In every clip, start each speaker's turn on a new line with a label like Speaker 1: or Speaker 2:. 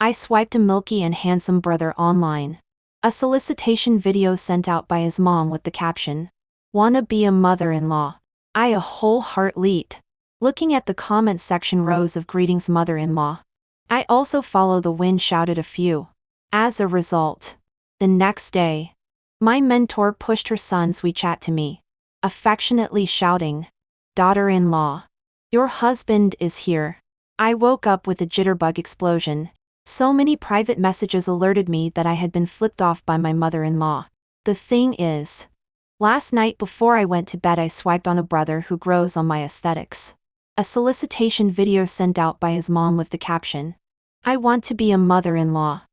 Speaker 1: I swiped a milky and handsome brother online. A solicitation video sent out by his mom with the caption, "Wanna be a mother-in-law." I a whole heart leaped. Looking at the comment section rows of greetings mother-in-law. I also follow the wind shouted a few. As a result, the next day, my mentor pushed her son's WeChat to me, affectionately shouting, "Daughter-in-law, your husband is here." I woke up with a jitterbug explosion. So many private messages alerted me that I had been flipped off by my mother-in-law. The thing is, last night before I went to bed I swiped on a brother who grows on my aesthetics. A solicitation video sent out by his mom with the caption, "I want to be a mother-in-law."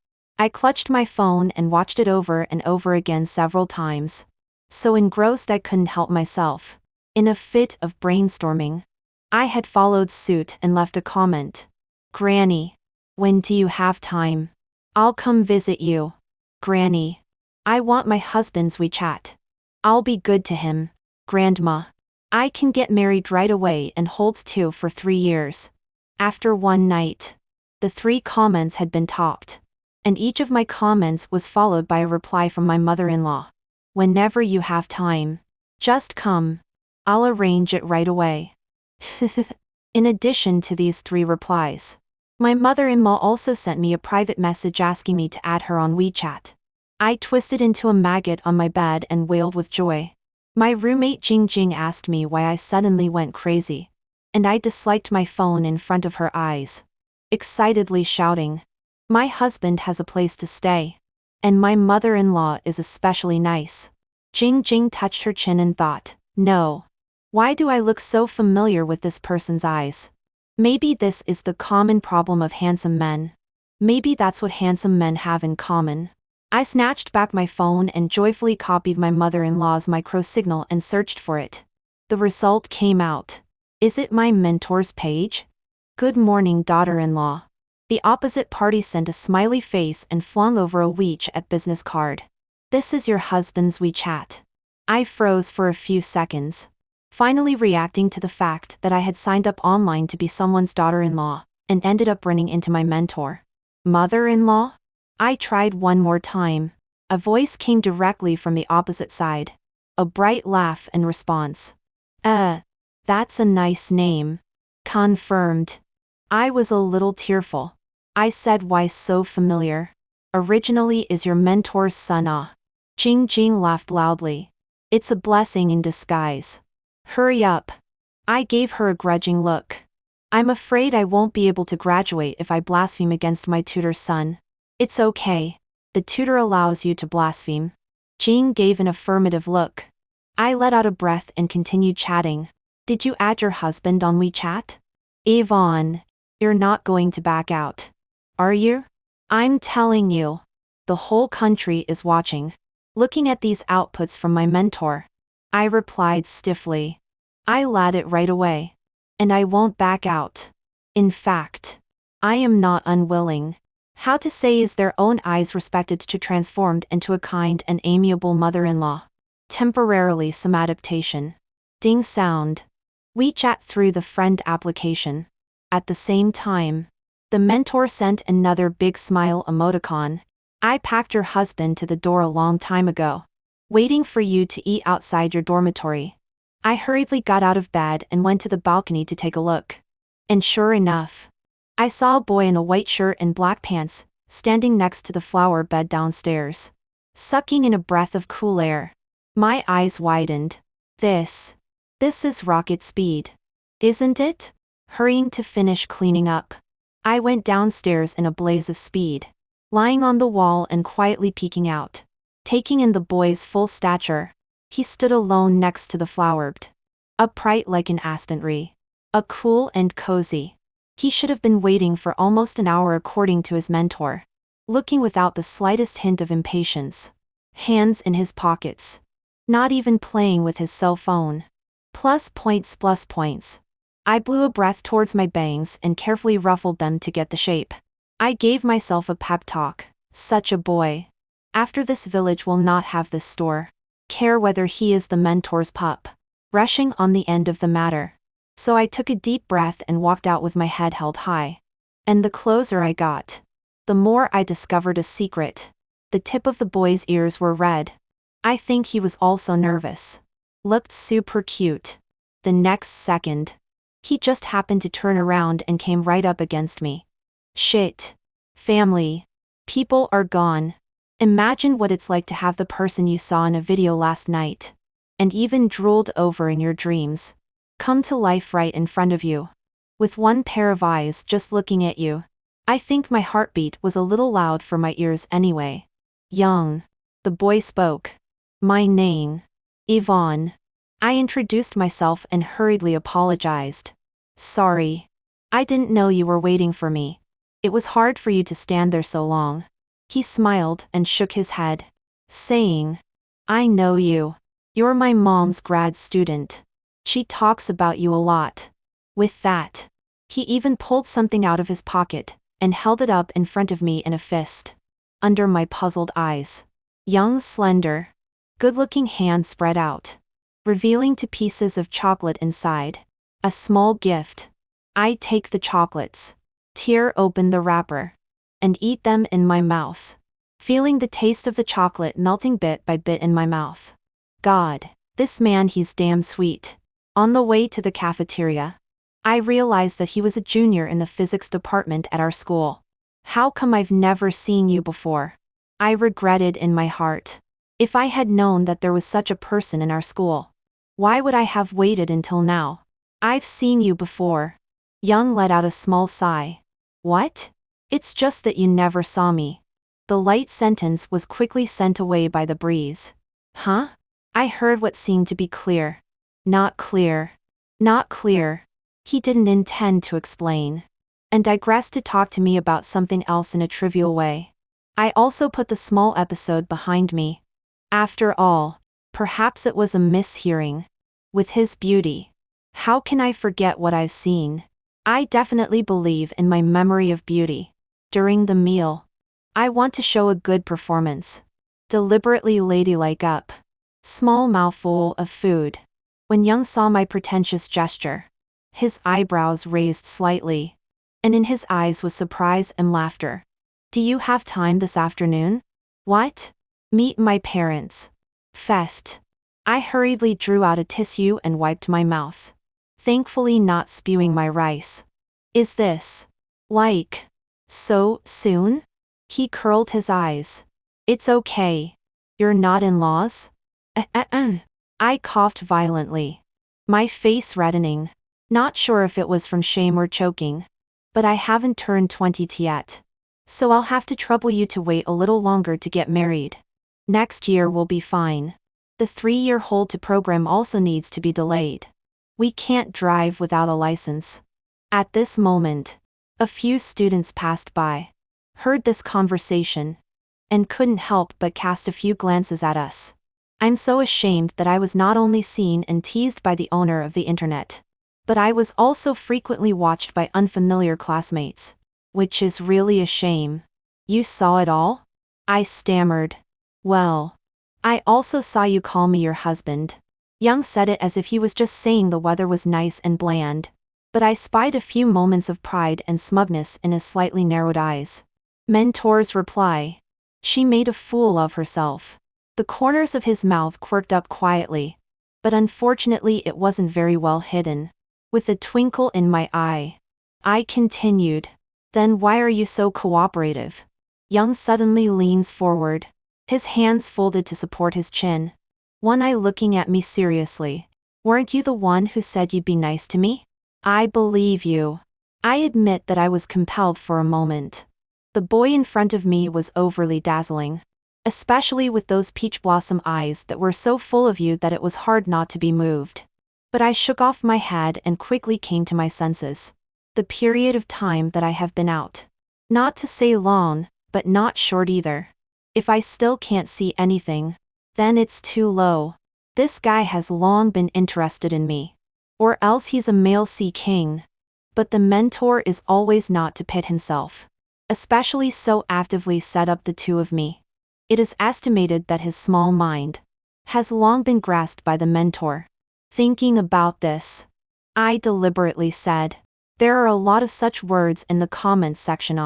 Speaker 1: I clutched my phone and watched it over and over again several times. So engrossed I couldn't help myself. In a fit of brainstorming, I had followed suit and left a comment. "Granny, when do you have time? I'll come visit you." "Granny, I want my husband's WeChat. I'll be good to him." "Grandma, I can get married right away and hold two for 3 years." After one night, the 3 comments had been topped. And each of my comments was followed by a reply from my mother-in-law. "Whenever you have time, just come. I'll arrange it right away." In addition to these 3 replies, my mother-in-law also sent me a private message asking me to add her on WeChat. I twisted into a maggot on my bed and wailed with joy. My roommate Jing Jing asked me why I suddenly went crazy, and I disliked my phone in front of her eyes, excitedly shouting, "My husband has a place to stay. And my mother-in-law is especially nice." Jing Jing touched her chin and thought, "No. Why do I look so familiar with this person's eyes? Maybe this is the common problem of handsome men. Maybe that's what handsome men have in common." I snatched back my phone and joyfully copied my mother-in-law's micro signal and searched for it. The result came out. Is it my mentor's page? "Good morning, daughter-in-law." The opposite party sent a smiley face and flung over a WeChat business card. "This is your husband's WeChat." I froze for a few seconds, finally reacting to the fact that I had signed up online to be someone's daughter-in-law, and ended up running into my mentor. "Mother-in-law?" I tried one more time. A voice came directly from the opposite side. A bright laugh in response. That's a nice name." "Confirmed." I was a little tearful. I said, "Why so familiar? Originally is your mentor's son ah." Jing Jing laughed loudly. "It's a blessing in disguise." "Hurry up." I gave her a grudging look. "I'm afraid I won't be able to graduate if I blaspheme against my tutor's son." "It's okay. The tutor allows you to blaspheme." Jing gave an affirmative look. I let out a breath and continued chatting. "Did you add your husband on WeChat?" "Yvonne, you're not going to back out, are you?" "I'm telling you. The whole country is watching." Looking at these outputs from my mentor, I replied stiffly, "I'll add it right away. And I won't back out. In fact, I am not unwilling." How to say is their own eyes respected to transformed into a kind and amiable mother-in-law. Temporarily some adaptation. Ding sound. WeChat through the friend application. At the same time, the mentor sent another big smile emoticon. "I packed your husband to the door a long time ago, waiting for you to eat outside your dormitory." I hurriedly got out of bed and went to the balcony to take a look. And sure enough, I saw a boy in a white shirt and black pants, standing next to the flower bed downstairs, sucking in a breath of cool air. My eyes widened. This is rocket speed, isn't it? Hurrying to finish cleaning up, I went downstairs in a blaze of speed, lying on the wall and quietly peeking out, taking in the boy's full stature. He stood alone next to the flower bed, upright like an aspen tree, cool and cozy. He should have been waiting for almost an hour according to his mentor, looking without the slightest hint of impatience. Hands in his pockets. Not even playing with his cell phone. Plus points plus points. I blew a breath towards my bangs and carefully ruffled them to get the shape. I gave myself a pep talk. Such a boy. After this village will not have this store. Care whether he is the mentor's pup. Rushing on the end of the matter. So I took a deep breath and walked out with my head held high. And the closer I got, the more I discovered a secret. The tip of the boy's ears were red. I think he was also nervous. Looked super cute. The next second, he just happened to turn around and came right up against me. Shit. Family. People are gone. Imagine what it's like to have the person you saw in a video last night, and even drooled over in your dreams, come to life right in front of you, with one pair of eyes just looking at you. I think my heartbeat was a little loud for my ears anyway. Young. The boy spoke. My name. Yvonne. I introduced myself and hurriedly apologized. Sorry. I didn't know you were waiting for me. It was hard for you to stand there so long. He smiled and shook his head, saying, I know you. You're my mom's grad student. She talks about you a lot. With that, he even pulled something out of his pocket and held it up in front of me in a fist. Under my puzzled eyes, Young's slender, good-looking hand spread out, revealing two pieces of chocolate inside. A small gift. I take the chocolates, tear open the wrapper, and eat them in my mouth, feeling the taste of the chocolate melting bit by bit in my mouth. God, this man, he's damn sweet. On the way to the cafeteria, I realized that he was a junior in the physics department at our school. How come I've never seen you before? I regretted in my heart. If I had known that there was such a person in our school, why would I have waited until now? I've seen you before. Young let out a small sigh. What? It's just that you never saw me. The light sentence was quickly sent away by the breeze. Huh? I heard what seemed to be clear. Not clear. Not clear. He didn't intend to explain, and digressed to talk to me about something else in a trivial way. I also put the small episode behind me. After all, perhaps it was a mishearing. With his beauty, how can I forget what I've seen? I definitely believe in my memory of beauty. During the meal, I want to show a good performance. Deliberately ladylike up. Small mouthful of food. When Young saw my pretentious gesture, his eyebrows raised slightly, and in his eyes was surprise and laughter. Do you have time this afternoon? What? Meet my parents. Fest. I hurriedly drew out a tissue and wiped my mouth, thankfully not spewing my rice. Is this, like, so soon? He curled his eyes. It's okay. You're not in-laws? I coughed violently, my face reddening. Not sure if it was from shame or choking, but I haven't turned 20 yet, so I'll have to trouble you to wait a little longer to get married. Next year will be fine. The 3-year hold to program also needs to be delayed. We can't drive without a license. At this moment, a few students passed by, heard this conversation, and couldn't help but cast a few glances at us. I'm so ashamed that I was not only seen and teased by the owner of the internet, but I was also frequently watched by unfamiliar classmates, which is really a shame. You saw it all? I stammered. Well, I also saw you call me your husband. Young said it as if he was just saying the weather was nice and bland, but I spied a few moments of pride and smugness in his slightly narrowed eyes. Mentor's reply. She made a fool of herself. The corners of his mouth quirked up quietly, but unfortunately it wasn't very well hidden. With a twinkle in my eye, I continued. Then why are you so cooperative? Young suddenly leans forward, his hands folded to support his chin. One eye looking at me seriously. Weren't you the one who said you'd be nice to me? I believe you. I admit that I was compelled for a moment. The boy in front of me was overly dazzling, especially with those peach blossom eyes that were so full of you that it was hard not to be moved. But I shook off my head and quickly came to my senses. The period of time that I have been out. Not to say long, but not short either. If I still can't see anything, then it's too low. This guy has long been interested in me. Or else he's a male sea king. But the mentor is always not to pit himself, especially so actively set up the two of me. It is estimated that his small mind has long been grasped by the mentor. Thinking about this, I deliberately said, there are a lot of such words in the comments section.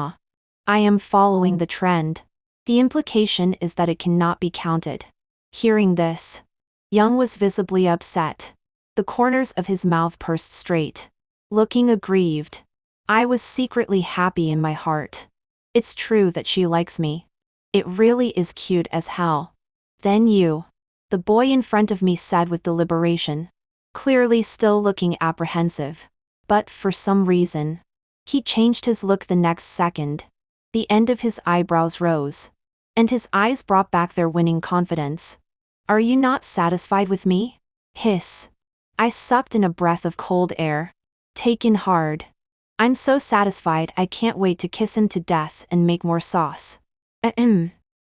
Speaker 1: I am following the trend. The implication is that it cannot be counted. Hearing this, Young was visibly upset. The corners of his mouth pursed straight. Looking aggrieved. I was secretly happy in my heart. It's true that she likes me. It really is cute as hell. Then you. The boy in front of me said with deliberation. Clearly still looking apprehensive. But for some reason, he changed his look the next second. The end of his eyebrows rose. And his eyes brought back their winning confidence. Are you not satisfied with me? Hiss. I sucked in a breath of cold air. Taken hard. I'm so satisfied I can't wait to kiss him to death and make more sauce.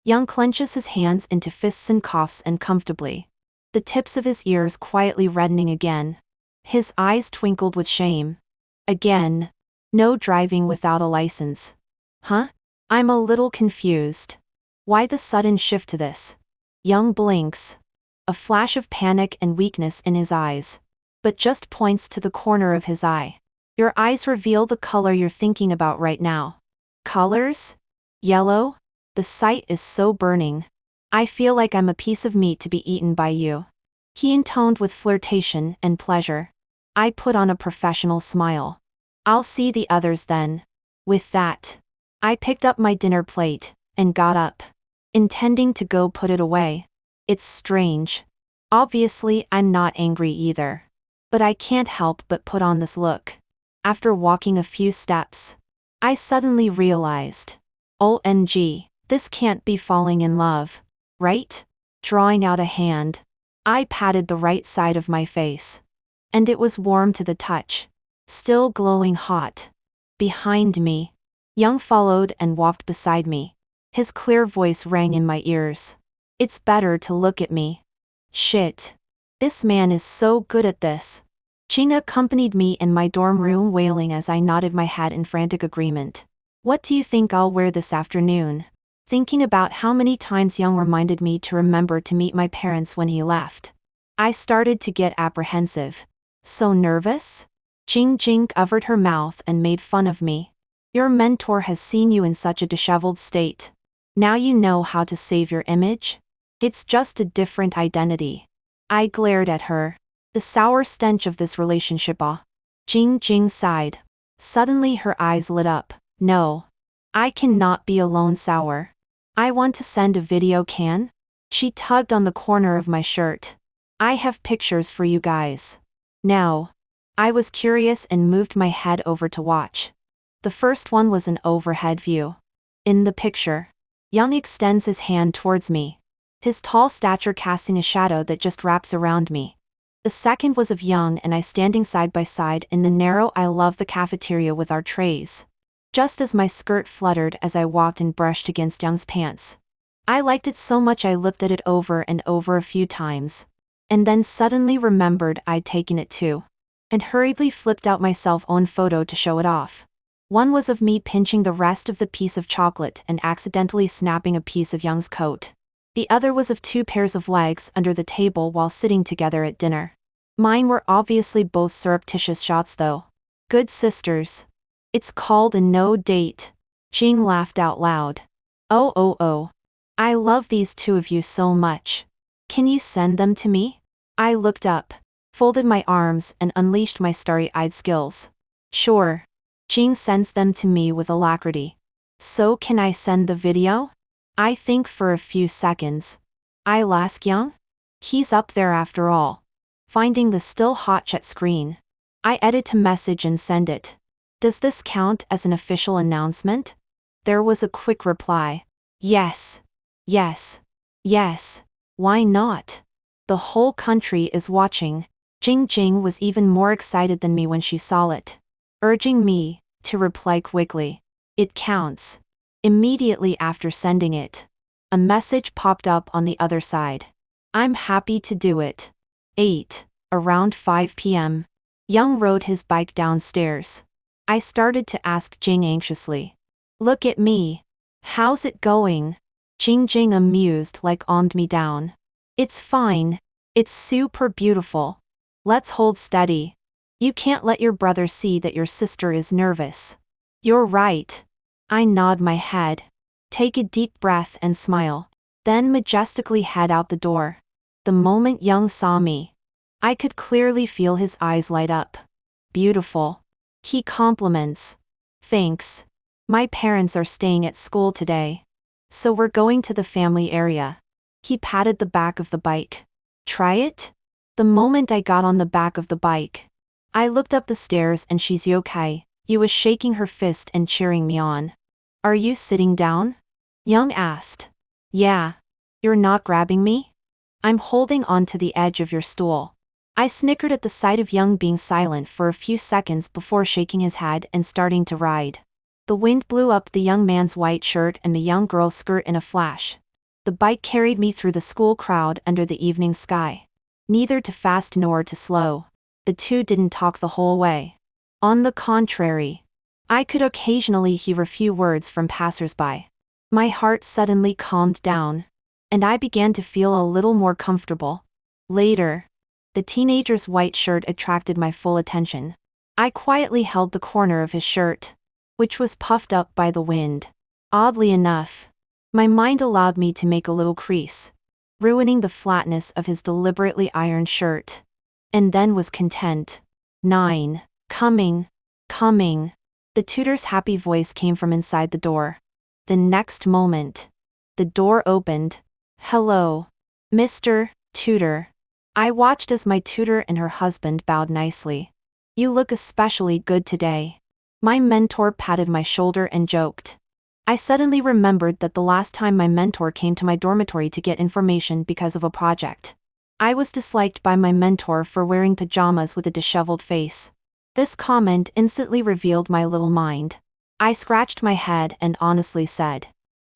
Speaker 1: Young clenches his hands into fists and coughs uncomfortably. The tips of his ears quietly reddening again. His eyes twinkled with shame. Again. No driving without a license. Huh? I'm a little confused. Why the sudden shift to this? Young blinks. A flash of panic and weakness in his eyes. But just points to the corner of his eye. Your eyes reveal the color you're thinking about right now. Colors? Yellow? The sight is so burning. I feel like I'm a piece of meat to be eaten by you. He intoned with flirtation and pleasure. I put on a professional smile. I'll see the others then. With that, I picked up my dinner plate and got up, intending to go put it away. It's strange. Obviously, I'm not angry either. But I can't help but put on this look. After walking a few steps, I suddenly realized, OMG, this can't be falling in love, right? Drawing out a hand, I patted the right side of my face. And it was warm to the touch, still glowing hot. Behind me, Young followed and walked beside me. His clear voice rang in my ears. It's better to look at me. Shit. This man is so good at this. Jing accompanied me in my dorm room wailing as I nodded my head in frantic agreement. What do you think I'll wear this afternoon? Thinking about how many times Young reminded me to remember to meet my parents when he left, I started to get apprehensive. So nervous? Jing covered her mouth and made fun of me. Your mentor has seen you in such a disheveled state. Now you know how to save your image? It's just a different identity. I glared at her. The sour stench of this relationship. Jing sighed. Suddenly her eyes lit up. No. I cannot be alone sour. I want to send a video can? She tugged on the corner of my shirt. I have pictures for you guys. Now. I was curious and moved my head over to watch. The first one was an overhead view. In the picture, Young extends his hand towards me. His tall stature casting a shadow that just wraps around me. The second was of Young and I standing side by side in the narrow aisle of the cafeteria with our trays. Just as my skirt fluttered as I walked and brushed against Young's pants. I liked it so much I looked at it over and over a few times. And then suddenly remembered I'd taken it too. And hurriedly flipped out my cell-phone photo to show it off. One was of me pinching the rest of the piece of chocolate and accidentally snapping a piece of Young's coat. The other was of two pairs of legs under the table while sitting together at dinner. Mine were obviously both surreptitious shots though. Good sisters. It's called a no date. Jing laughed out loud. Oh. I love these two of you so much. Can you send them to me? I looked up, folded my arms and unleashed my starry-eyed skills. Sure. Jing sends them to me with alacrity. So can I send the video? I think for a few seconds. I'll ask Young? He's up there after all. Finding the still hot chat screen. I edit a message and send it. Does this count as an official announcement? There was a quick reply. Yes. Why not? The whole country is watching. Jing was even more excited than me when she saw it. Urging me to reply quickly. It counts. Immediately after sending it, a message popped up on the other side. I'm happy to do it. 8. Around 5 p.m. Young rode his bike downstairs. I started to ask Jing anxiously. Look at me. How's it going? Jing amused like calmed me down. It's fine. It's super beautiful. Let's hold steady. You can't let your brother see that your sister is nervous. You're right. I nod my head. Take a deep breath and smile. Then majestically head out the door. The moment Young saw me, I could clearly feel his eyes light up. Beautiful. He compliments. Thanks. My parents are staying at school today, so we're going to the family area. He patted the back of the bike. Try it? The moment I got on the back of the bike, I looked up the stairs and she's okay. You was shaking her fist and cheering me on. Are you sitting down? Young asked. Yeah. You're not grabbing me? I'm holding on to the edge of your stool. I snickered at the sight of Young being silent for a few seconds before shaking his head and starting to ride. The wind blew up the young man's white shirt and the young girl's skirt in a flash. The bike carried me through the school crowd under the evening sky. Neither too fast nor too slow. The two didn't talk the whole way. On the contrary, I could occasionally hear a few words from passers-by. My heart suddenly calmed down, and I began to feel a little more comfortable. Later, the teenager's white shirt attracted my full attention. I quietly held the corner of his shirt, which was puffed up by the wind. Oddly enough, my mind allowed me to make a little crease, ruining the flatness of his deliberately ironed shirt, and then was content. 9. Coming. The tutor's happy voice came from inside the door. The next moment, the door opened. Hello, Mr. Tutor. I watched as my tutor and her husband bowed nicely. You look especially good today. My mentor patted my shoulder and joked. I suddenly remembered that the last time my mentor came to my dormitory to get information because of a project, I was disliked by my mentor for wearing pajamas with a disheveled face. This comment instantly revealed my little mind. I scratched my head and honestly said,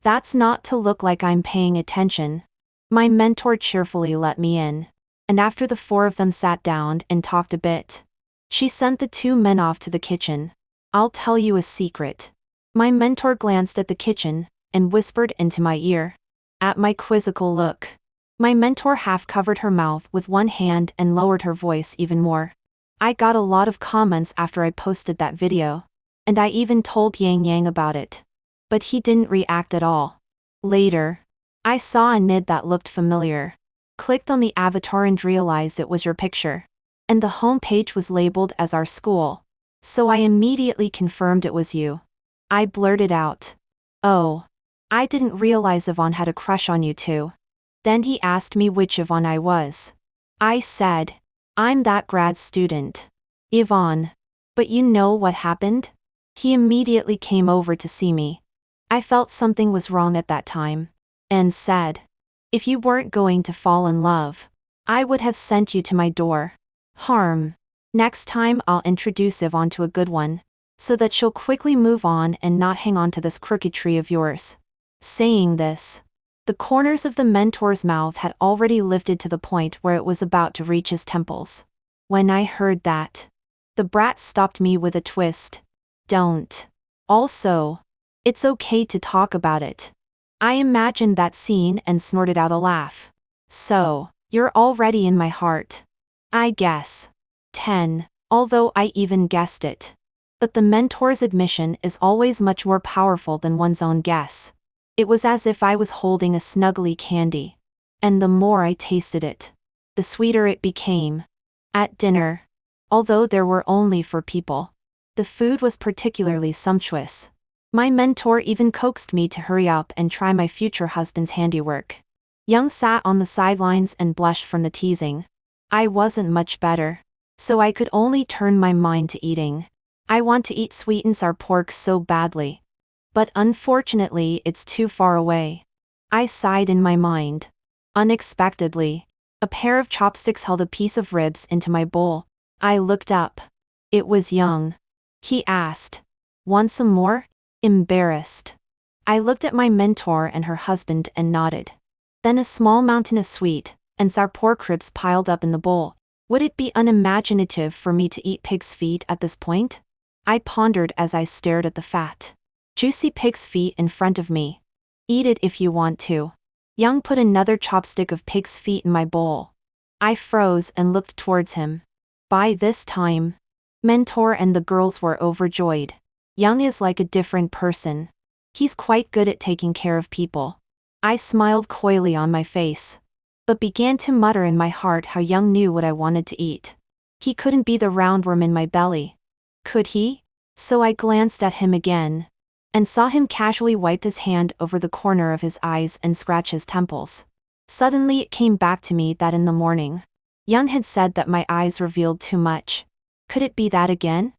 Speaker 1: "That's not to look like I'm paying attention." My mentor cheerfully let me in, and after the four of them sat down and talked a bit, she sent the two men off to the kitchen. I'll tell you a secret. My mentor glanced at the kitchen and whispered into my ear. At my quizzical look, my mentor half covered her mouth with one hand and lowered her voice even more. I got a lot of comments after I posted that video, and I even told Yang about it. But he didn't react at all. Later, I saw a nid that looked familiar. Clicked on the avatar and realized it was your picture. And the home page was labeled as our school. So I immediately confirmed it was you. I blurted out, "Oh, I didn't realize Yvonne had a crush on you too." Then he asked me which Yvonne I was. I said, "I'm that grad student, Yvonne." But you know what happened? He immediately came over to see me. I felt something was wrong at that time, and said, "If you weren't going to fall in love, I would have sent you to my door." Next time I'll introduce Yvonne to a good one, so that she'll quickly move on and not hang on to this crooked tree of yours. Saying this, the corners of the mentor's mouth had already lifted to the point where it was about to reach his temples. When I heard that, the brat stopped me with a twist. Don't. Also, it's okay to talk about it. I imagined that scene and snorted out a laugh. So, you're already in my heart, I guess. 10. Although I even guessed it. But the mentor's admission is always much more powerful than one's own guess. It was as if I was holding a snuggly candy. And the more I tasted it, the sweeter it became. At dinner, although there were only 4 people, the food was particularly sumptuous. My mentor even coaxed me to hurry up and try my future husband's handiwork. Young sat on the sidelines and blushed from the teasing. I wasn't much better, so I could only turn my mind to eating. I want to eat sweet and sour pork so badly. But unfortunately it's too far away. I sighed in my mind. Unexpectedly, a pair of chopsticks held a piece of ribs into my bowl. I looked up. It was Young. He asked, "Want some more?" Embarrassed, I looked at my mentor and her husband and nodded. Then a small mountain of sweet and sour pork ribs piled up in the bowl. Would it be unimaginative for me to eat pig's feet at this point? I pondered as I stared at the fat, juicy pig's feet in front of me. Eat it if you want to. Young put another chopstick of pig's feet in my bowl. I froze and looked towards him. By this time, mentor and the girls were overjoyed. Young is like a different person. He's quite good at taking care of people. I smiled coyly on my face, but began to mutter in my heart how Young knew what I wanted to eat. He couldn't be the roundworm in my belly. Could he? So I glanced at him again, and saw him casually wipe his hand over the corner of his eyes and scratch his temples. Suddenly it came back to me that in the morning, Young had said that my eyes revealed too much. Could it be that again?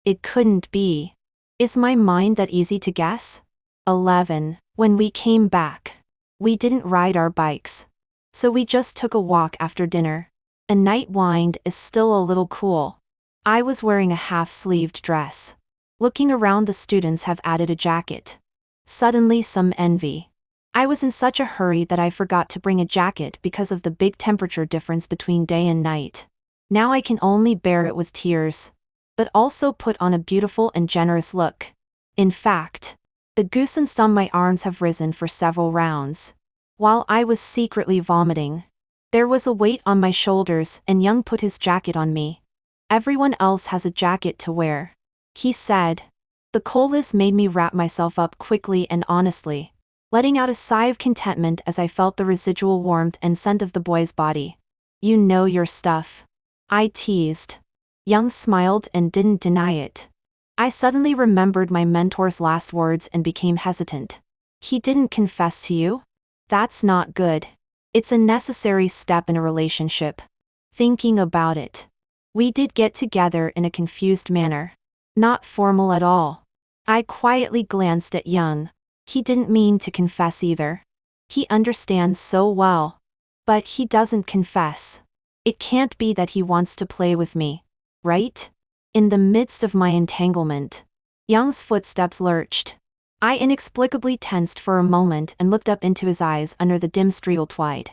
Speaker 1: It couldn't be. Is my mind that easy to guess? 11. When we came back, we didn't ride our bikes, so we just took a walk after dinner. A night wind is still a little cool. I was wearing a half-sleeved dress. Looking around, the students have added a jacket. Suddenly some envy. I was in such a hurry that I forgot to bring a jacket because of the big temperature difference between day and night. Now I can only bear it with tears, but also put on a beautiful and generous look. In fact, the goosebumps on my arms have risen for several rounds. While I was secretly vomiting, there was a weight on my shoulders and Young put his jacket on me. Everyone else has a jacket to wear, he said. The coldness made me wrap myself up quickly and honestly, letting out a sigh of contentment as I felt the residual warmth and scent of the boy's body. You know your stuff, I teased. Young smiled and didn't deny it. I suddenly remembered my mentor's last words and became hesitant. He didn't confess to you? That's not good. It's a necessary step in a relationship. Thinking about it, we did get together in a confused manner. Not formal at all. I quietly glanced at Young. He didn't mean to confess either. He understands so well. But he doesn't confess. It can't be that he wants to play with me, right? In the midst of my entanglement, Young's footsteps lurched. I inexplicably tensed for a moment and looked up into his eyes under the dim streetlight.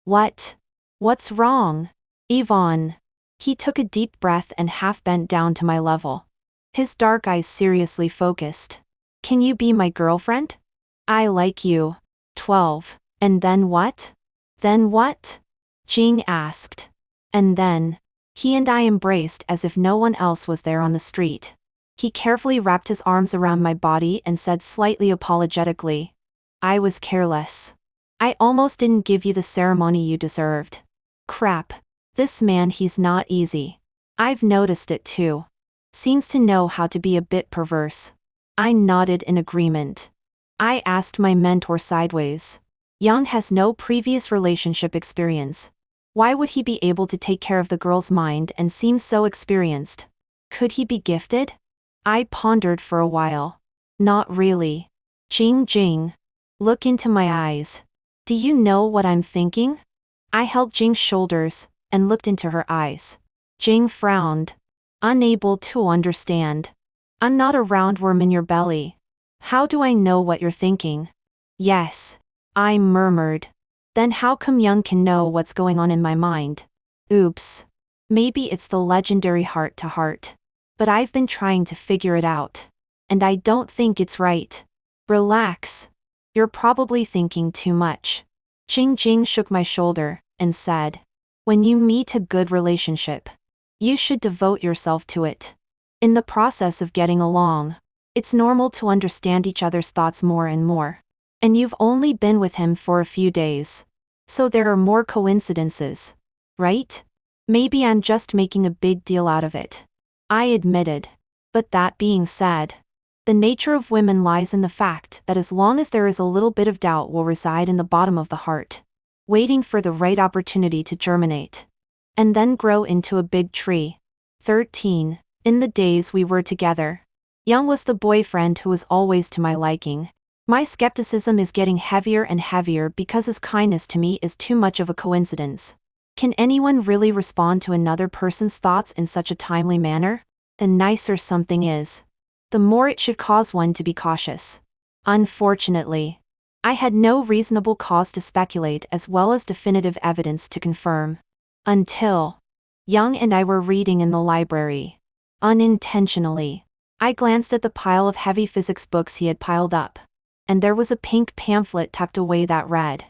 Speaker 1: What? What's wrong? Yvonne. He took a deep breath and half bent down to my level. His dark eyes seriously focused. Can you be my girlfriend? I like you. 12. And then what? Then what? Jing asked. And then, he and I embraced as if no one else was there on the street. He carefully wrapped his arms around my body and said slightly apologetically, I was careless. I almost didn't give you the ceremony you deserved. Crap. This man, he's not easy. I've noticed it too. Seems to know how to be a bit perverse. I nodded in agreement. I asked my mentor sideways. Young has no previous relationship experience. Why would he be able to take care of the girl's mind and seem so experienced? Could he be gifted? I pondered for a while. Not really. Jing. Look into my eyes. Do you know what I'm thinking? I held Jing's shoulders and looked into her eyes. Jing frowned, unable to understand. I'm not a roundworm in your belly. How do I know what you're thinking? Yes, I murmured. Then how come Young can know what's going on in my mind? Oops. Maybe it's the legendary heart-to-heart. But I've been trying to figure it out. And I don't think it's right. Relax. You're probably thinking too much. Jing shook my shoulder and said, when you meet a good relationship, you should devote yourself to it. In the process of getting along, it's normal to understand each other's thoughts more and more. And you've only been with him for a few days. So there are more coincidences, right? Maybe I'm just making a big deal out of it, I admitted. But that being said, the nature of women lies in the fact that as long as there is a little bit of doubt will reside in the bottom of the heart, waiting for the right opportunity to germinate, and then grow into a big tree. 13. In the days we were together, Young was the boyfriend who was always to my liking. My skepticism is getting heavier and heavier because his kindness to me is too much of a coincidence. Can anyone really respond to another person's thoughts in such a timely manner? The nicer something is, the more it should cause one to be cautious. Unfortunately, I had no reasonable cause to speculate as well as definitive evidence to confirm. Until Young and I were reading in the library. Unintentionally, I glanced at the pile of heavy physics books he had piled up, and there was a pink pamphlet tucked away that read,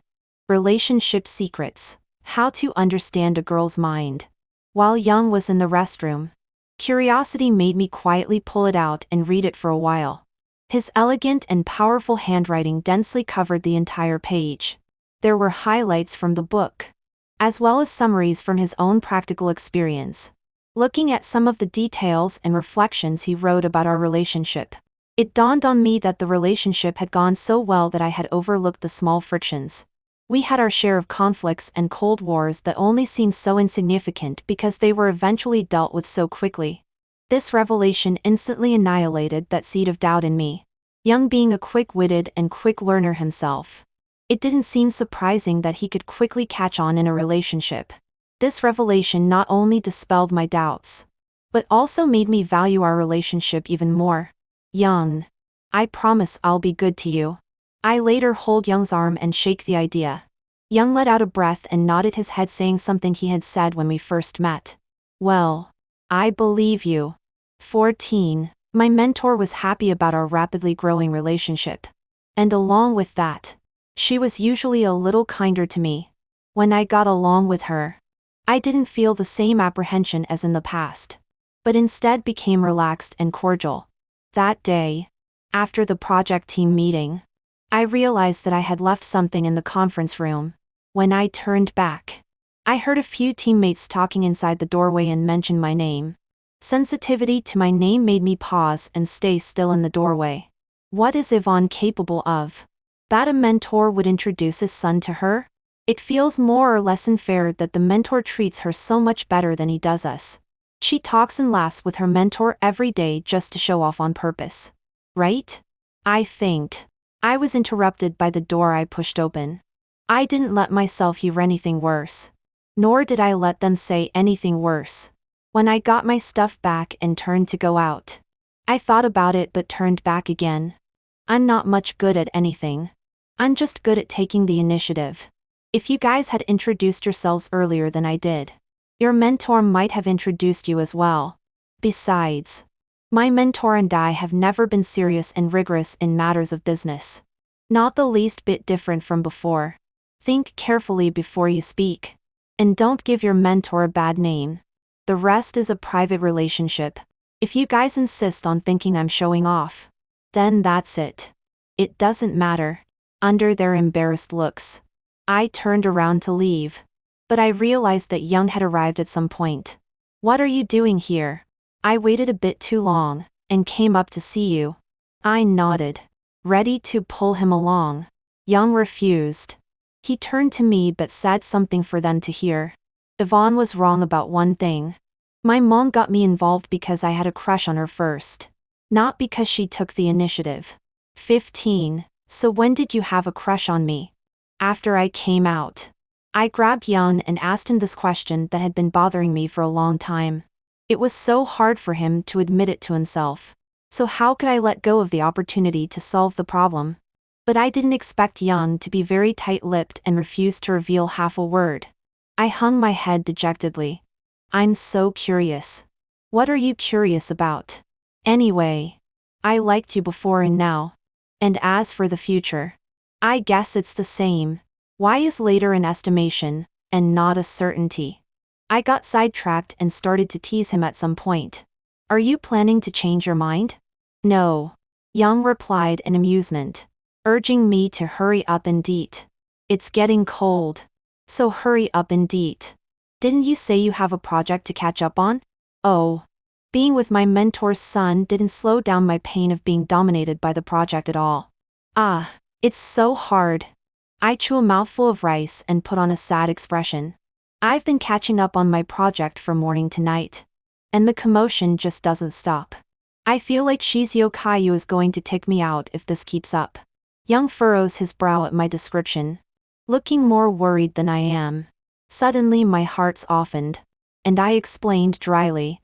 Speaker 1: Relationship Secrets, How to Understand a Girl's Mind. While Young was in the restroom, curiosity made me quietly pull it out and read it for a while. His elegant and powerful handwriting densely covered the entire page. There were highlights from the book, as well as summaries from his own practical experience. Looking at some of the details and reflections he wrote about our relationship, it dawned on me that the relationship had gone so well that I had overlooked the small frictions. We had our share of conflicts and cold wars that only seemed so insignificant because they were eventually dealt with so quickly. This revelation instantly annihilated that seed of doubt in me. Young being a quick-witted and quick learner himself, it didn't seem surprising that he could quickly catch on in a relationship. This revelation not only dispelled my doubts, but also made me value our relationship even more. Young, I promise I'll be good to you. I later hold Young's arm and shake the idea. Young let out a breath and nodded his head, saying something he had said when we first met. Well, I believe you. 14. My mentor was happy about our rapidly growing relationship. And along with that, she was usually a little kinder to me. When I got along with her, I didn't feel the same apprehension as in the past, but instead became relaxed and cordial. That day, after the project team meeting, I realized that I had left something in the conference room. When I turned back, I heard a few teammates talking inside the doorway and mention my name. Sensitivity to my name made me pause and stay still in the doorway. What is Yvonne capable of? That a mentor would introduce his son to her? It feels more or less unfair that the mentor treats her so much better than he does us. She talks and laughs with her mentor every day just to show off on purpose. Right? I think. I was interrupted by the door I pushed open. I didn't let myself hear anything worse. Nor did I let them say anything worse. When I got my stuff back and turned to go out, I thought about it but turned back again. I'm not much good at anything. I'm just good at taking the initiative. If you guys had introduced yourselves earlier than I did, your mentor might have introduced you as well. Besides, my mentor and I have never been serious and rigorous in matters of business. Not the least bit different from before. Think carefully before you speak. And don't give your mentor a bad name. The rest is a private relationship. If you guys insist on thinking I'm showing off, then that's it. It doesn't matter. Under their embarrassed looks, I turned around to leave. But I realized that Young had arrived at some point. What are you doing here? I waited a bit too long, and came up to see you. I nodded, ready to pull him along. Young refused. He turned to me but said something for them to hear. Yvonne was wrong about one thing. My mom got me involved because I had a crush on her first. Not because she took the initiative. 15. So when did you have a crush on me? After I came out. I grabbed Young and asked him this question that had been bothering me for a long time. It was so hard for him to admit it to himself. So how could I let go of the opportunity to solve the problem? But I didn't expect Young to be very tight-lipped and refuse to reveal half a word. I hung my head dejectedly. I'm so curious. What are you curious about? Anyway, I liked you before and now. And as for the future, I guess it's the same. Why is later an estimation, and not a certainty? I got sidetracked and started to tease him at some point. Are you planning to change your mind? No. Young replied in amusement, urging me to hurry up and eat. It's getting cold. So hurry up and eat. Didn't you say you have a project to catch up on? Oh. Being with my mentor's son didn't slow down my pain of being dominated by the project at all. Ah, it's so hard. I chew a mouthful of rice and put on a sad expression. I've been catching up on my project from morning to night. And the commotion just doesn't stop. I feel like Shizuo Kaiyu is going to tick me out if this keeps up. Young furrows his brow at my description, looking more worried than I am. Suddenly my heart softened, and I explained dryly.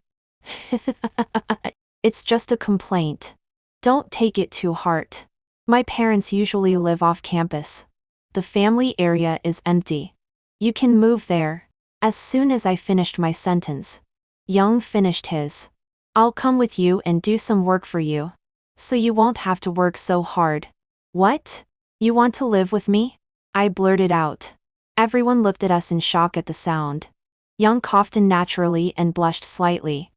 Speaker 1: It's just a complaint. Don't take it to heart. My parents usually live off campus. The family area is empty. You can move there. As soon as I finished my sentence, Young finished his. I'll come with you and do some work for you. So you won't have to work so hard. What? You want to live with me? I blurted out. Everyone looked at us in shock at the sound. Young coughed unnaturally and blushed slightly.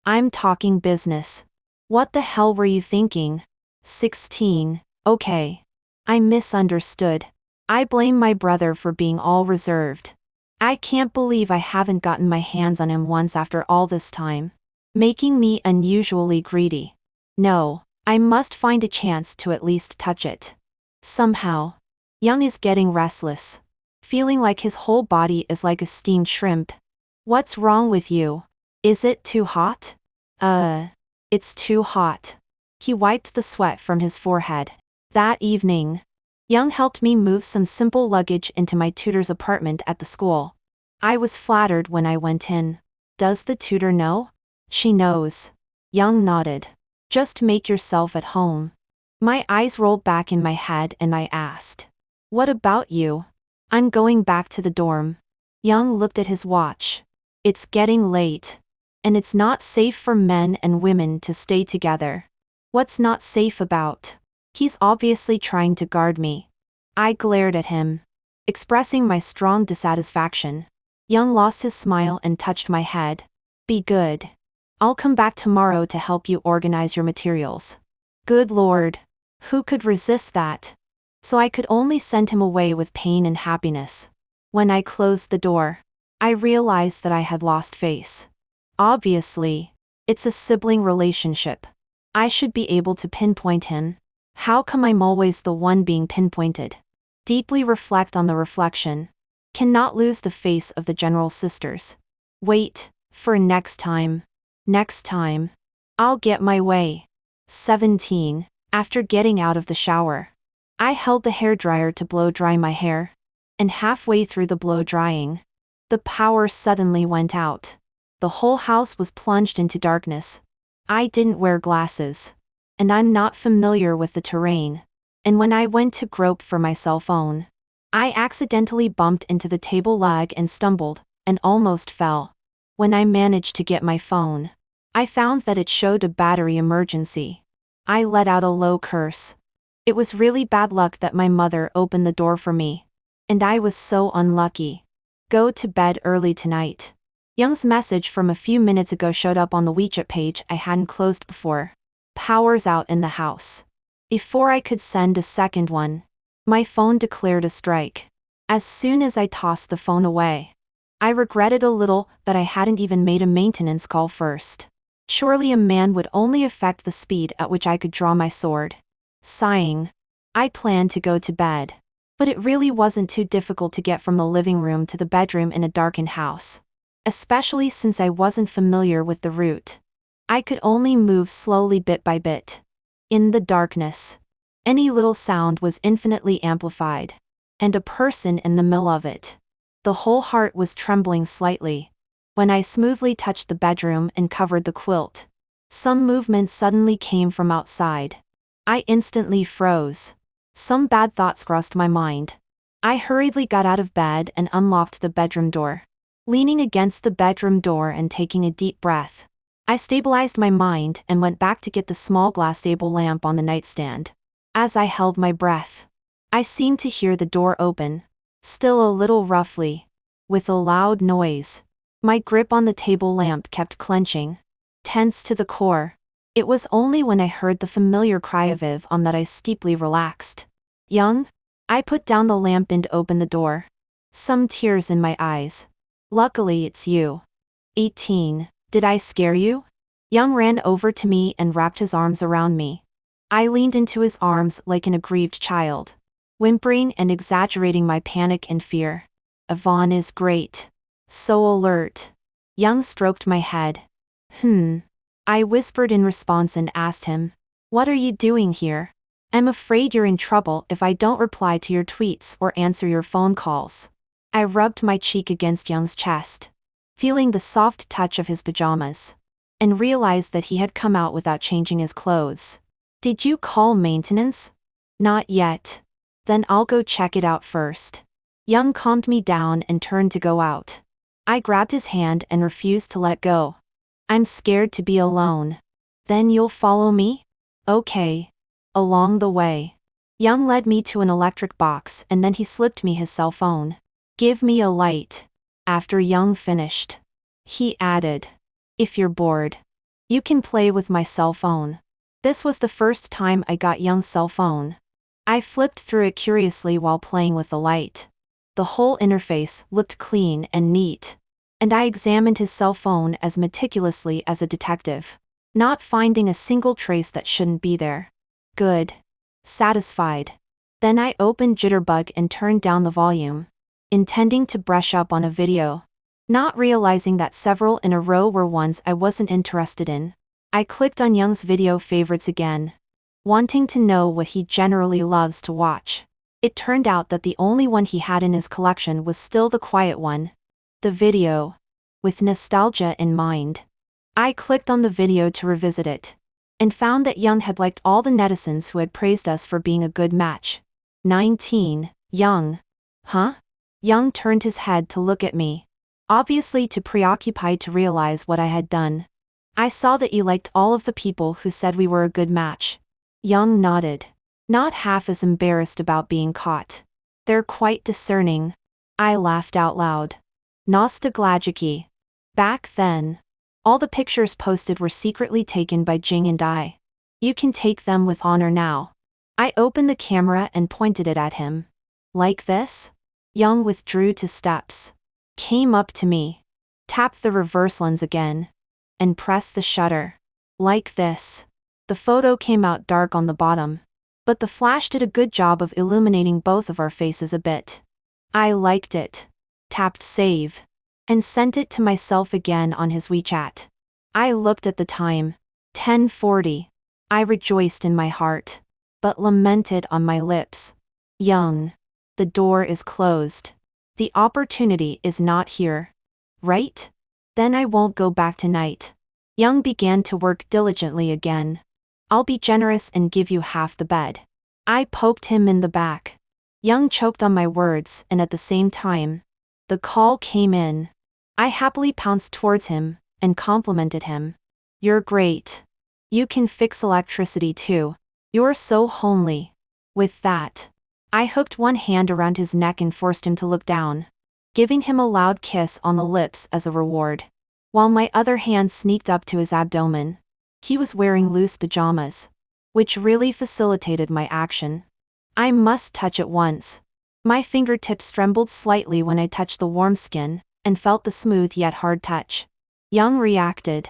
Speaker 1: I'm talking business. What the hell were you thinking? 16. Okay. I misunderstood. I blame my brother for being all reserved. I can't believe I haven't gotten my hands on him once after all this time, making me unusually greedy. No, I must find a chance to at least touch it. Somehow. Young is getting restless, feeling like his whole body is like a steamed shrimp. What's wrong with you? Is it too hot? It's too hot. He wiped the sweat from his forehead. That evening, Young helped me move some simple luggage into my tutor's apartment at the school. I was flattered when I went in. Does the tutor know? She knows. Young nodded. Just make yourself at home. My eyes rolled back in my head and I asked, what about you? I'm going back to the dorm. Young looked at his watch. It's getting late. And it's not safe for men and women to stay together. What's not safe about? He's obviously trying to guard me. I glared at him, expressing my strong dissatisfaction. Young lost his smile and touched my head. Be good. I'll come back tomorrow to help you organize your materials. Good Lord. Who could resist that? So I could only send him away with pain and happiness. When I closed the door, I realized that I had lost face. Obviously, it's a sibling relationship. I should be able to pinpoint him. How come I'm always the one being pinpointed? Deeply reflect on the reflection. Cannot lose the face of the general sisters. Wait, for next time. Next time. I'll get my way. 17. After getting out of the shower, I held the hairdryer to blow dry my hair. And halfway through the blow drying, the power suddenly went out. The whole house was plunged into darkness. I didn't wear glasses. And I'm not familiar with the terrain. And when I went to grope for my cell phone, I accidentally bumped into the table leg and stumbled, and almost fell. When I managed to get my phone, I found that it showed a battery emergency. I let out a low curse. It was really bad luck that my mother opened the door for me. And I was so unlucky. Go to bed early tonight. Young's message from a few minutes ago showed up on the WeChat page I hadn't closed before. Power's out in the house. Before I could send a second one, my phone declared a strike. As soon as I tossed the phone away, I regretted a little that I hadn't even made a maintenance call first. Surely a man would only affect the speed at which I could draw my sword. Sighing, I planned to go to bed. But it really wasn't too difficult to get from the living room to the bedroom in a darkened house. Especially since I wasn't familiar with the route. I could only move slowly bit by bit. In the darkness, any little sound was infinitely amplified. And a person in the middle of it. The whole heart was trembling slightly. When I smoothly touched the bedroom and covered the quilt, some movement suddenly came from outside. I instantly froze. Some bad thoughts crossed my mind. I hurriedly got out of bed and unlocked the bedroom door. Leaning against the bedroom door and taking a deep breath, I stabilized my mind and went back to get the small glass table lamp on the nightstand. As I held my breath, I seemed to hear the door open, still a little roughly, with a loud noise. My grip on the table lamp kept clenching, tense to the core. It was only when I heard the familiar cry of Yvonne that I steeply relaxed. Young? I put down the lamp and opened the door. Some tears in my eyes. Luckily it's you. 18. Did I scare you? Young ran over to me and wrapped his arms around me. I leaned into his arms like an aggrieved child, whimpering and exaggerating my panic and fear. Yvonne is great. So alert. Young stroked my head. I whispered in response and asked him, what are you doing here? I'm afraid you're in trouble if I don't reply to your tweets or answer your phone calls. I rubbed my cheek against Young's chest, feeling the soft touch of his pajamas, and realized that he had come out without changing his clothes. Did you call maintenance? Not yet. Then I'll go check it out first. Young calmed me down and turned to go out. I grabbed his hand and refused to let go. I'm scared to be alone. Then you'll follow me? Okay. Along the way, Young led me to an electric box and then he slipped me his cell phone. Give me a light. After Young finished, he added, if you're bored, you can play with my cell phone. This was the first time I got Young's cell phone. I flipped through it curiously while playing with the light. The whole interface looked clean and neat. And I examined his cell phone as meticulously as a detective, not finding a single trace that shouldn't be there. Good. Satisfied. Then I opened Jitterbug and turned down the volume, intending to brush up on a video. Not realizing that several in a row were ones I wasn't interested in, I clicked on Young's video favorites again, wanting to know what he generally loves to watch. It turned out that the only one he had in his collection was still the quiet one. The video. With nostalgia in mind, I clicked on the video to revisit it, and found that Young had liked all the netizens who had praised us for being a good match. 19. Young. Huh? Young turned his head to look at me, obviously too preoccupied to realize what I had done. I saw that you liked all of the people who said we were a good match. Young nodded, not half as embarrassed about being caught. They're quite discerning. I laughed out loud. Nostalgic. Back then, all the pictures posted were secretly taken by Jing and I. You can take them with honor now. I opened the camera and pointed it at him. Like this? Young withdrew 2 steps, came up to me, tapped the reverse lens again, and pressed the shutter. Like this. The photo came out dark on the bottom, but the flash did a good job of illuminating both of our faces a bit. I liked it. Tapped save, and sent it to myself again on his WeChat. I looked at the time. 10:40. I rejoiced in my heart, but lamented on my lips. Young. The door is closed. The opportunity is not here. Right? Then I won't go back tonight. Young began to work diligently again. I'll be generous and give you half the bed. I poked him in the back. Young choked on my words, and at the same time, the call came in. I happily pounced towards him and complimented him. You're great. You can fix electricity too. You're so homely. With that, I hooked one hand around his neck and forced him to look down, giving him a loud kiss on the lips as a reward, while my other hand sneaked up to his abdomen. He was wearing loose pajamas, which really facilitated my action. I must touch it once. My fingertips trembled slightly when I touched the warm skin, and felt the smooth yet hard touch. Young reacted,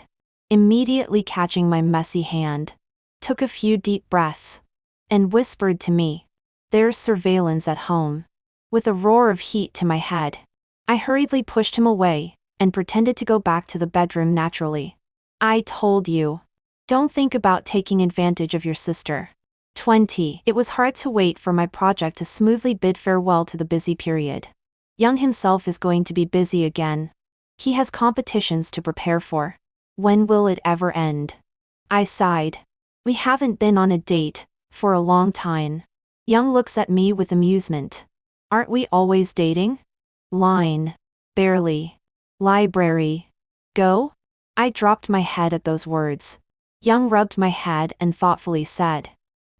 Speaker 1: immediately catching my messy hand, took a few deep breaths, and whispered to me, "There's surveillance at home." With a roar of heat to my head, I hurriedly pushed him away, and pretended to go back to the bedroom naturally. I told you. Don't think about taking advantage of your sister. 20. It was hard to wait for my project to smoothly bid farewell to the busy period. Young himself is going to be busy again. He has competitions to prepare for. When will it ever end? I sighed. We haven't been on a date for a long time. Young looks at me with amusement. Aren't we always dating? Line. Barely. Library. Go? I dropped my head at those words. Young rubbed my head and thoughtfully said,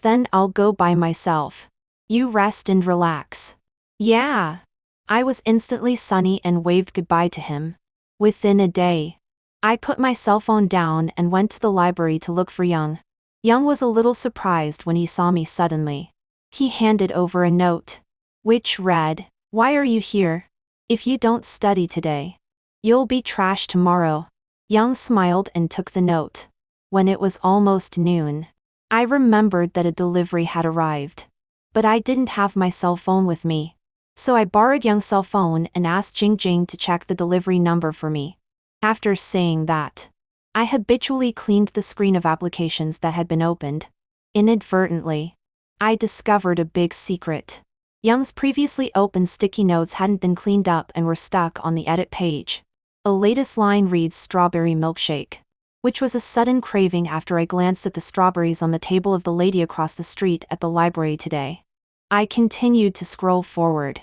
Speaker 1: "Then I'll go by myself. You rest and relax." Yeah. I was instantly sunny and waved goodbye to him. Within a day, I put my cell phone down and went to the library to look for Young. Young was a little surprised when he saw me suddenly. He handed over a note, which read, "Why are you here? If you don't study today, you'll be trash tomorrow." Young smiled and took the note. When it was almost noon, I remembered that a delivery had arrived, but I didn't have my cell phone with me. So I borrowed Young's cell phone and asked Jing to check the delivery number for me. After saying that, I habitually cleaned the screen of applications that had been opened. Inadvertently, I discovered a big secret. Young's previously opened sticky notes hadn't been cleaned up and were stuck on the edit page. A latest line reads "strawberry milkshake," which was a sudden craving after I glanced at the strawberries on the table of the lady across the street at the library today. I continued to scroll forward,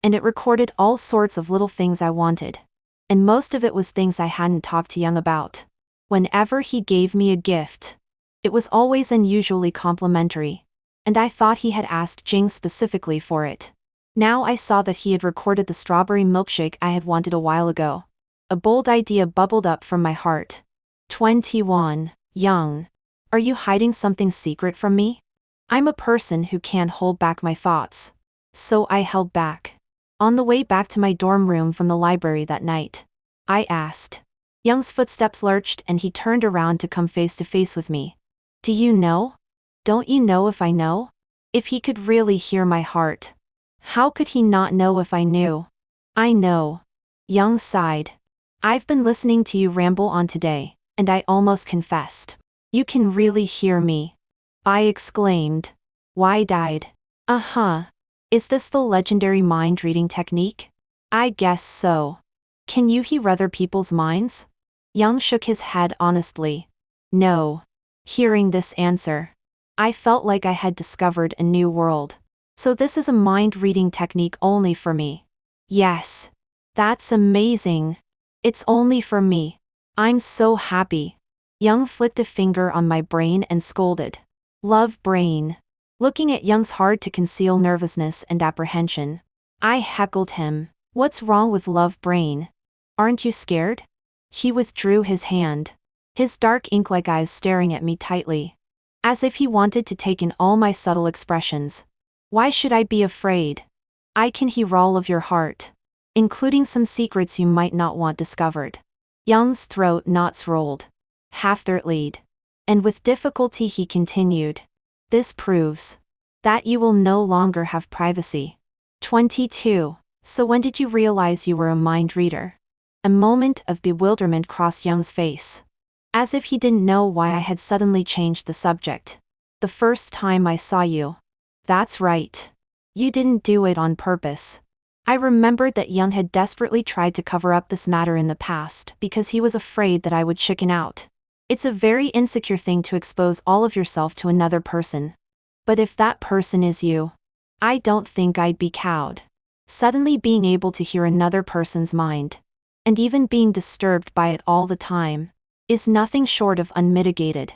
Speaker 1: and it recorded all sorts of little things I wanted. And most of it was things I hadn't talked to Young about. Whenever he gave me a gift, it was always unusually complimentary, and I thought he had asked Jing specifically for it. Now I saw that he had recorded the strawberry milkshake I had wanted a while ago. A bold idea bubbled up from my heart. 21. Young. Are you hiding something secret from me? I'm a person who can't hold back my thoughts. So I held back. On the way back to my dorm room from the library that night, I asked. Young's footsteps lurched and he turned around to come face to face with me. Do you know? Don't you know if I know? If he could really hear my heart. How could he not know if I knew? I know. Young sighed. I've been listening to you ramble on today, and I almost confessed. You can really hear me. I exclaimed. Wide-eyed. Uh-huh. Is this the legendary mind-reading technique? I guess so. Can you hear other people's minds? Young shook his head honestly. No. Hearing this answer, I felt like I had discovered a new world. So this is a mind-reading technique only for me. Yes. That's amazing. It's only for me. I'm so happy. Young flicked a finger on my brain and scolded. Love brain. Looking at Young's hard to conceal nervousness and apprehension, I heckled him. What's wrong with love brain? Aren't you scared? He withdrew his hand. His dark ink-like eyes staring at me tightly. As if he wanted to take in all my subtle expressions. Why should I be afraid? I can hear all of your heart. Including some secrets you might not want discovered. Young's throat knots rolled. Half-throatly. And with difficulty he continued. This proves that you will no longer have privacy. 22. So when did you realize you were a mind reader? A moment of bewilderment crossed Young's face. As if he didn't know why I had suddenly changed the subject. The first time I saw you. That's right. You didn't do it on purpose. I remembered that Young had desperately tried to cover up this matter in the past because he was afraid that I would chicken out. It's a very insecure thing to expose all of yourself to another person. But if that person is you, I don't think I'd be cowed. Suddenly being able to hear another person's mind, and even being disturbed by it all the time, is nothing short of unmitigated.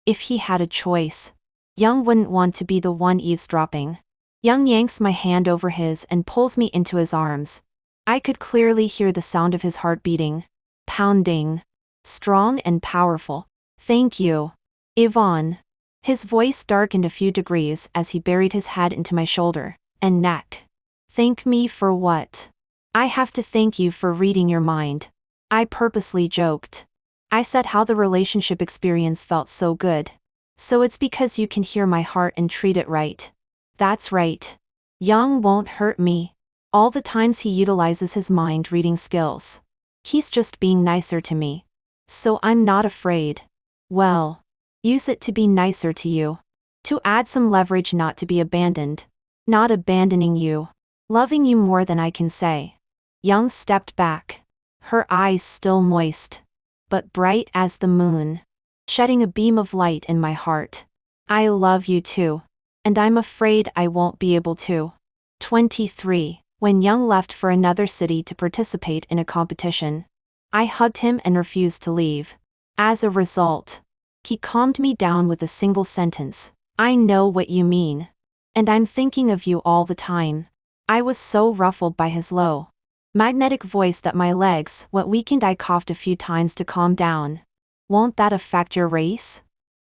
Speaker 1: If he had a choice, Young wouldn't want to be the one eavesdropping. Young yanks my hand over his and pulls me into his arms. I could clearly hear the sound of his heart beating. Pounding. Strong and powerful. Thank you. Yvonne. His voice darkened a few degrees as he buried his head into my shoulder and neck. Thank me for what? I have to thank you for reading your mind. I purposely joked. I said how the relationship experience felt so good. So it's because you can hear my heart and treat it right. That's right. Young won't hurt me. All the times he utilizes his mind-reading skills. He's just being nicer to me. So I'm not afraid. Well, use it to be nicer to you. To add some leverage not to be abandoned. Not abandoning you. Loving you more than I can say. Young stepped back. Her eyes still moist. But bright as the moon. Shedding a beam of light in my heart. I love you too. And I'm afraid I won't be able to. 23. When Young left for another city to participate in a competition, I hugged him and refused to leave. As a result, he calmed me down with a single sentence. I know what you mean. And I'm thinking of you all the time. I was so ruffled by his low, magnetic voice that my legs went weak and I coughed a few times to calm down. Won't that affect your race?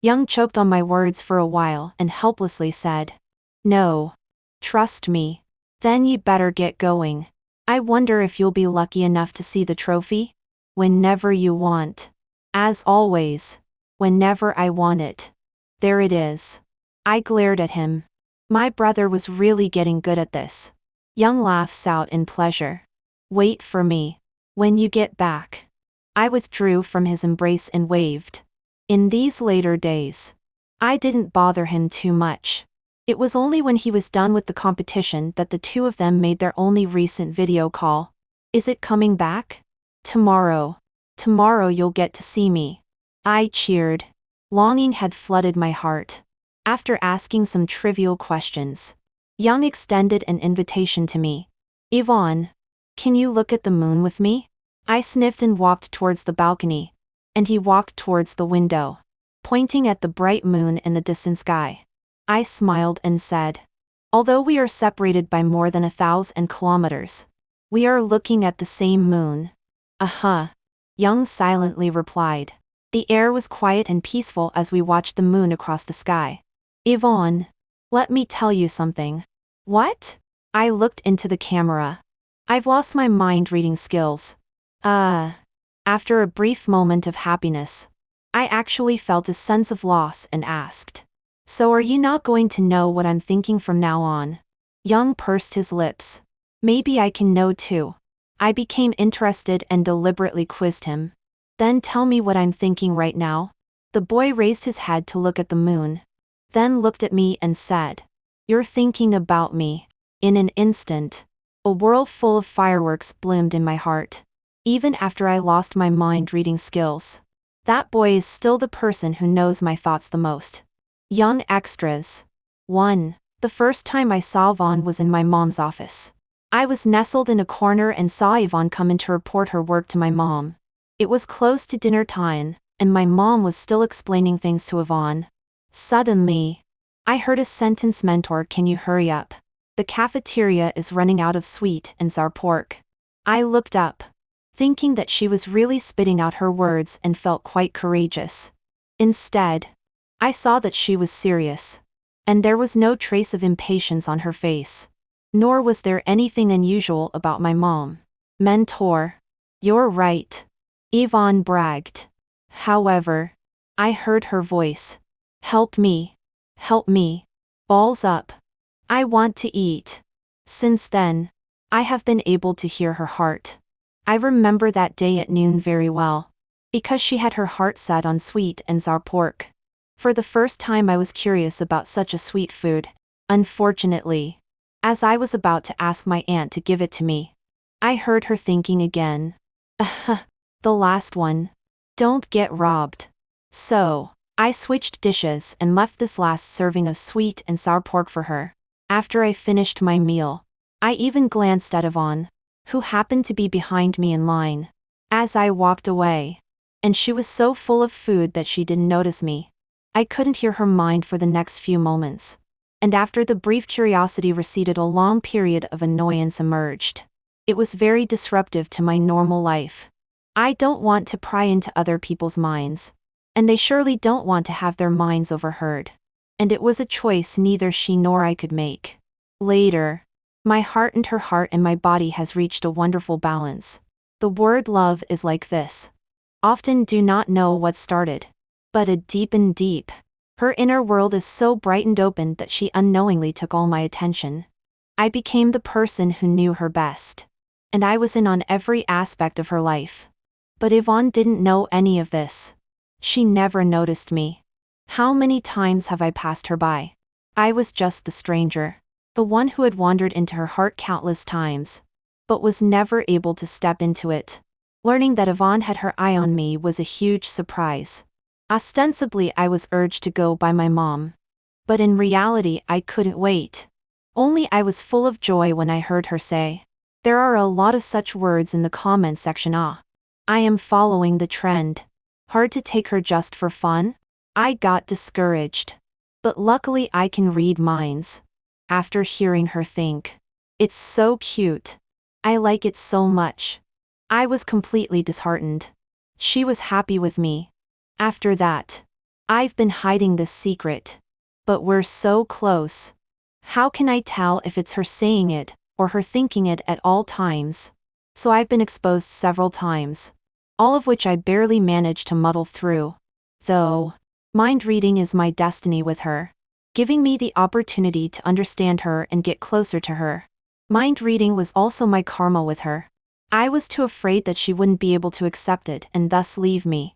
Speaker 1: Young choked on my words for a while and helplessly said. No. Trust me. Then you better get going. I wonder if you'll be lucky enough to see the trophy? Whenever you want. As always. Whenever I want it. There it is. I glared at him. My brother was really getting good at this. Young laughs out in pleasure. Wait for me. When you get back. I withdrew from his embrace and waved. In these later days, I didn't bother him too much. It was only when he was done with the competition that the two of them made their only recent video call. Is it coming back? Tomorrow. Tomorrow you'll get to see me. I cheered. Longing had flooded my heart. After asking some trivial questions, Young extended an invitation to me. Yvonne, can you look at the moon with me? I sniffed and walked towards the balcony. And he walked towards the window, pointing at the bright moon in the distant sky. I smiled and said, although we are separated by more than 1,000 kilometers, we are looking at the same moon. Uh-huh. Young silently replied. The air was quiet and peaceful as we watched the moon across the sky. Yvonne, let me tell you something. What? I looked into the camera. I've lost my mind reading skills. After a brief moment of happiness, I actually felt a sense of loss and asked, "So are you not going to know what I'm thinking from now on?" Young pursed his lips. "Maybe I can know too." I became interested and deliberately quizzed him. "Then tell me what I'm thinking right now." The boy raised his head to look at the moon, then looked at me and said, "You're thinking about me." In an instant, a whirl full of fireworks bloomed in my heart. Even after I lost my mind reading skills, that boy is still the person who knows my thoughts the most. Young extras. 1. The first time I saw Yvonne was in my mom's office. I was nestled in a corner and saw Yvonne come in to report her work to my mom. It was close to dinner time, and my mom was still explaining things to Yvonne. Suddenly, I heard a sentence, "Mentor, can you hurry up? The cafeteria is running out of sweet and sour pork." I looked up, thinking that she was really spitting out her words, and felt quite courageous. Instead, I saw that she was serious, and there was no trace of impatience on her face. Nor was there anything unusual about my mom. "Mentor, you're right," Yvonne bragged. However, I heard her voice. "Help me. Help me. Balls up. I want to eat." Since then, I have been able to hear her heart. I remember that day at noon very well, because she had her heart set on sweet and sour pork. For the first time I was curious about such a sweet food. Unfortunately, as I was about to ask my aunt to give it to me, I heard her thinking again. The last one. Don't get robbed. So, I switched dishes and left this last serving of sweet and sour pork for her. After I finished my meal, I even glanced at Yvonne, who happened to be behind me in line, as I walked away. And she was so full of food that she didn't notice me. I couldn't hear her mind for the next few moments. And after the brief curiosity receded, a long period of annoyance emerged. It was very disruptive to my normal life. I don't want to pry into other people's minds, and they surely don't want to have their minds overheard. And it was a choice neither she nor I could make. Later, my heart and her heart and my body has reached a wonderful balance. The word love is like this. Often do not know what started, but it deepened deep. Her inner world is so bright and open that she unknowingly took all my attention. I became the person who knew her best, and I was in on every aspect of her life. But Yvonne didn't know any of this. She never noticed me. How many times have I passed her by? I was just the stranger, the one who had wandered into her heart countless times, but was never able to step into it. Learning that Yvonne had her eye on me was a huge surprise. Ostensibly I was urged to go by my mom, but in reality I couldn't wait. Only I was full of joy when I heard her say, "There are a lot of such words in the comment section. I am following the trend. Hard to take her just for fun?" I got discouraged. But luckily I can read minds. After hearing her think, "It's so cute. I like it so much," I was completely disheartened. She was happy with me. After that, I've been hiding this secret. But we're so close. How can I tell if it's her saying it, or her thinking it at all times? So I've been exposed several times, all of which I barely managed to muddle through. Though, mind reading is my destiny with her, giving me the opportunity to understand her and get closer to her. Mind reading was also my karma with her. I was too afraid that she wouldn't be able to accept it and thus leave me.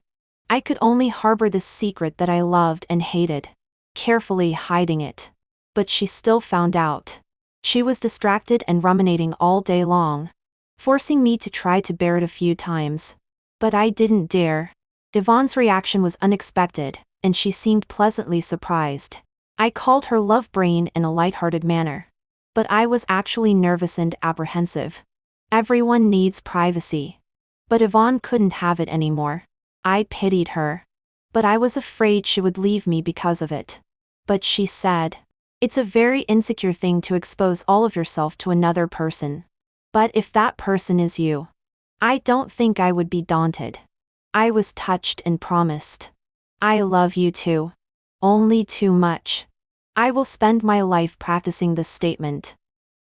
Speaker 1: I could only harbor this secret that I loved and hated, carefully hiding it. But she still found out. She was distracted and ruminating all day long, forcing me to try to bear it a few times. But I didn't dare. Yvonne's reaction was unexpected, and she seemed pleasantly surprised. I called her love brain in a lighthearted manner, but I was actually nervous and apprehensive. Everyone needs privacy. But Yvonne couldn't have it anymore. I pitied her, but I was afraid she would leave me because of it. But she said, "It's a very insecure thing to expose all of yourself to another person. But if that person is you, I don't think I would be daunted." I was touched and promised. I love you too. Only too much. I will spend my life practicing this statement.